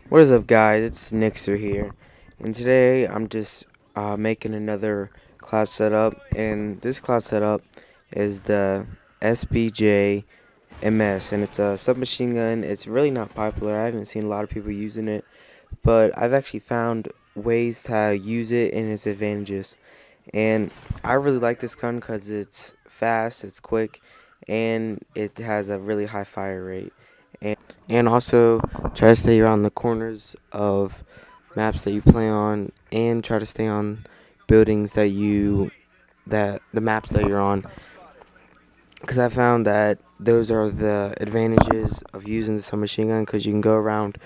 What is up, guys? It's Nixer here, and today I'm just making another class setup, and this class setup is the CBJ-MS, and it's a submachine gun. It's really not popular. I haven't seen a lot of people using it, but I've actually found ways to use it and its advantages. And I really like this gun because it's fast, it's quick, and it has a really high fire rate. And also try to stay around the corners of maps that you play on, and try to stay on buildings that the maps that you're on, because I found that those are the advantages of using the submachine gun, because you can go around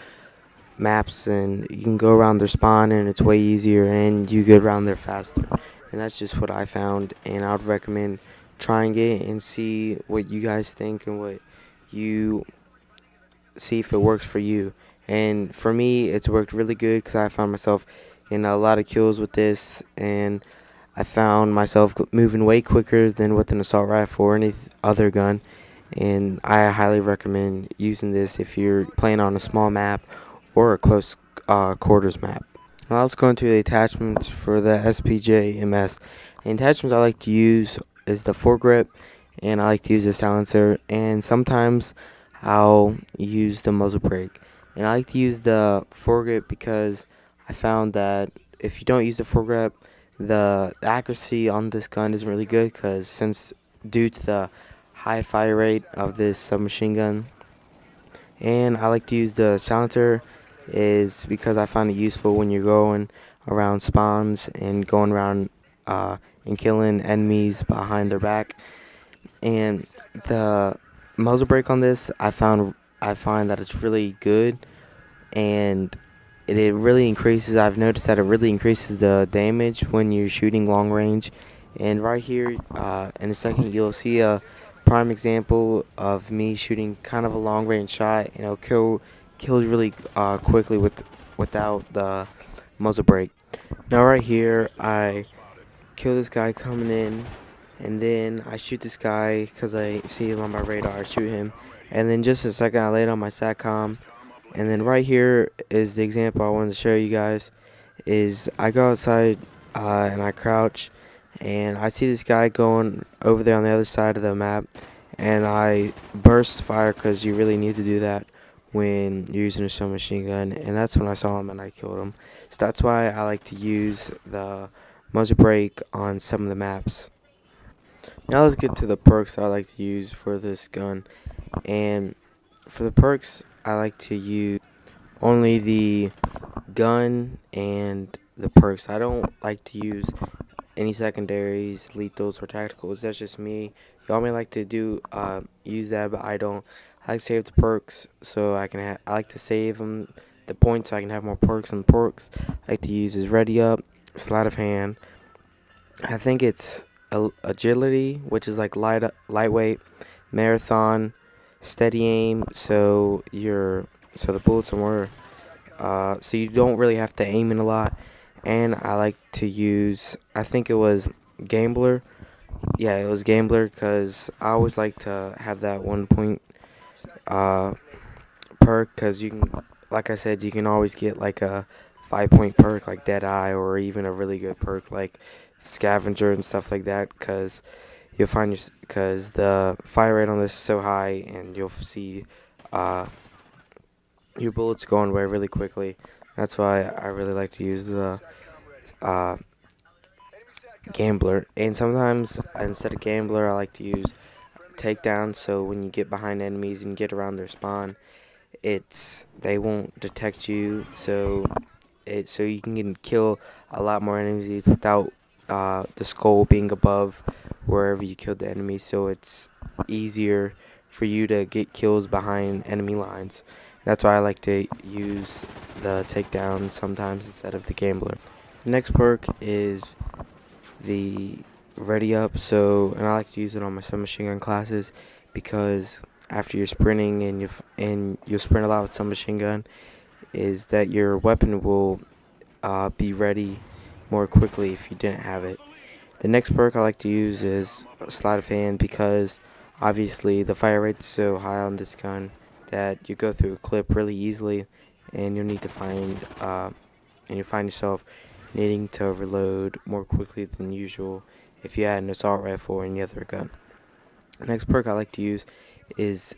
maps and you can go around their spawn, and it's way easier, and you get around there faster. And that's just what I found, and I would recommend trying it and see what you guys think and what you see if it works for you. And for me, it's worked really good because I found myself in a lot of kills with this, and I found myself moving way quicker than with an assault rifle or any other gun. And I highly recommend using this if you're playing on a small map or a close quarters map. Now let's go into the attachments for the CBJ-MS. The attachments I like to use is the foregrip, and I like to use the silencer, and sometimes I'll use the muzzle brake. And I like to use the foregrip because I found that if you don't use the foregrip, the accuracy on this gun isn't really good, because due to the high fire rate of this submachine gun. And I like to use the silencer is because I find it useful when you're going around spawns and going around and killing enemies behind their back. And the muzzle brake on this, I find that it's really good, and it really increases. I've noticed that it really increases the damage when you're shooting long range. And right here, in a second, you'll see a prime example of me shooting kind of a long range shot, and it'll kills really quickly without the muzzle brake. Now right here, I kill this guy coming in, and then I shoot this guy because I see him on my radar. I shoot him, and then just a second I lay it on my satcom. And then right here is the example I wanted to show you guys. Is I go outside and I crouch, and I see this guy going over there on the other side of the map, and I burst fire because you really need to do that when you're using a submachine gun. And that's when I saw him and I killed him. So that's why I like to use the muzzle brake on some of the maps. Now let's get to the perks that I like to use for this gun. And for the perks, I like to use only the gun and the perks. I don't like to use any secondaries, lethals, or tacticals. That's just me. Y'all may like to use that, but I don't. I like to save the perks so I can. I like to save them the points so I can have more perks. And perks I like to use is ready up, sleight of hand. I think it's agility, which is like lightweight, marathon, steady aim. So the bullets are more. So you don't really have to aim in a lot. And I like to use, I think it was Gambler. Yeah, it was Gambler, because I always like to have that 1 point perk, because you can, like I said, you can always get like a 5 point perk like Deadeye, or even a really good perk like Scavenger and stuff like that, because you'll find because the fire rate on this is so high, and you'll see your bullets going away really quickly. That's why I really like to use the Gambler. And sometimes instead of Gambler, I like to use takedown. So when you get behind enemies and get around their spawn, they won't detect you. So you can kill a lot more enemies without the skull being above wherever you killed the enemy. So it's easier for you to get kills behind enemy lines. That's why I like to use the takedown sometimes instead of the Gambler. The next perk is the ready up. And I like to use it on my submachine gun classes, because after you're sprinting and you sprint a lot with submachine gun, is that your weapon will be ready more quickly if you didn't have it. The next perk I like to use is sleight of hand, because obviously the fire rate is so high on this gun that you go through a clip really easily, and you'll need to find and you'll find yourself needing to reload more quickly than usual if you had an assault rifle or any other gun. The next perk I like to use is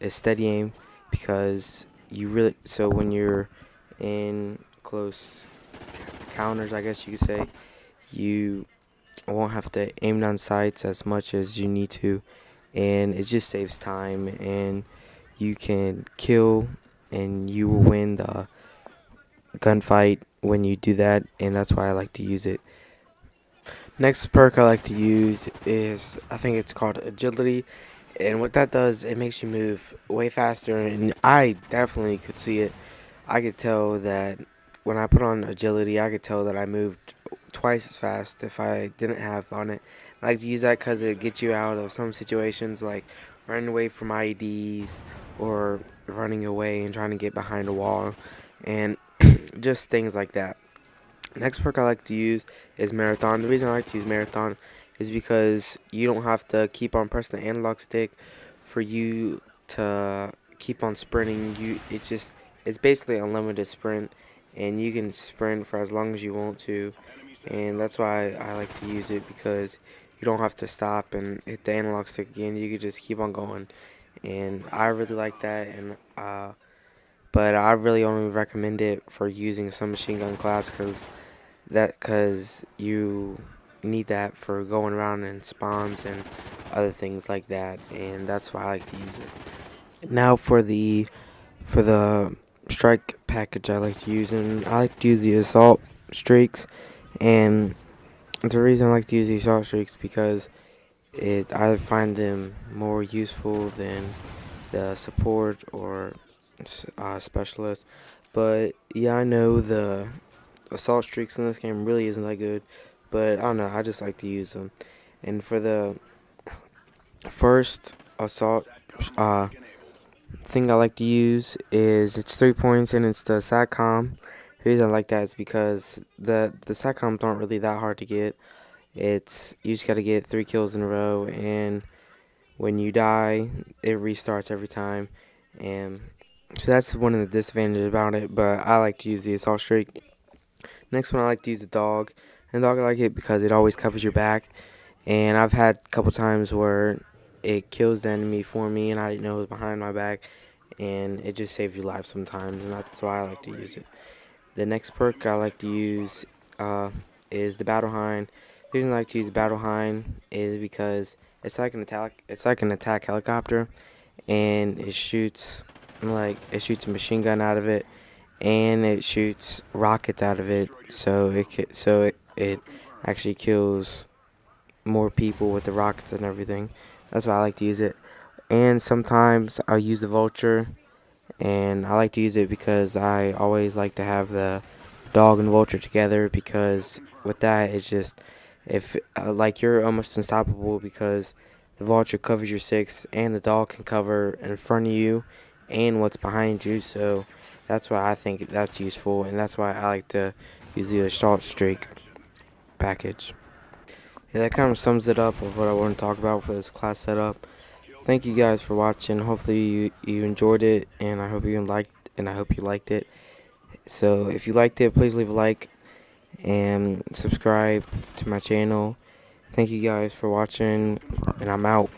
steady aim, because when you're in close counters, I guess you could say, you won't have to aim down sights as much as you need to, and it just saves time, and you can kill and you will win the gunfight when you do that, and that's why I like to use it. Next perk I like to use is, I think it's called agility, and what that does, it makes you move way faster, and I definitely could see it. I could tell that when I put on agility, I could tell that I moved twice as fast if I didn't have on it. I like to use that because it gets you out of some situations, like running away from IEDs or running away and trying to get behind a wall, and just things like that. Next perk I like to use is Marathon. The reason I like to use Marathon is because you don't have to keep on pressing the analog stick for you to keep on sprinting. It's basically unlimited sprint, and you can sprint for as long as you want to, and that's why I like to use it, because you don't have to stop and hit the analog stick again. You can just keep on going, and I really like that. And but I really only recommend it for using a submachine gun class, because you need that for going around in spawns and other things like that, and that's why I like to use it. Now for the strike package I like to use, and I like to use the assault streaks, and the reason I like to use the assault streaks because I find them more useful than the support or specialist. But yeah, I know the assault streaks in this game really isn't that good, but I don't know, I just like to use them. And for the first assault thing I like to use is, it's 3 points, and it's the SATCOM. The reason I like that is because the SATCOMs aren't really that hard to get. You just gotta get 3 kills in a row, and when you die, it restarts every time, and so that's one of the disadvantages about it. But I like to use the assault streak. Next one, I like to use the dog. And the dog, I like it because it always covers your back. And I've had a couple times where it kills the enemy for me, and I didn't know it was behind my back. And it just saves your life sometimes, and that's why I like to use it. The next perk I like to use is the battle hind. The reason I like to use the battle hind is because it's like an attack helicopter, and it shoots a machine gun out of it, and it shoots rockets out of it, so it actually kills more people with the rockets and everything. That's why I like to use it. And sometimes I'll use the vulture, and I like to use it because I always like to have the dog and vulture together, because with that, it's just, if like, you're almost unstoppable, because the vulture covers your 6 and the dog can cover in front of you and what's behind you. So that's why I think that's useful, and that's why I like to use the assault streak package. Yeah, that kind of sums it up of what I want to talk about for this class setup. Thank you guys for watching. Hopefully you enjoyed it, and I hope you liked it. So if you liked it, please leave a like and subscribe to my channel. Thank you guys for watching, and I'm out.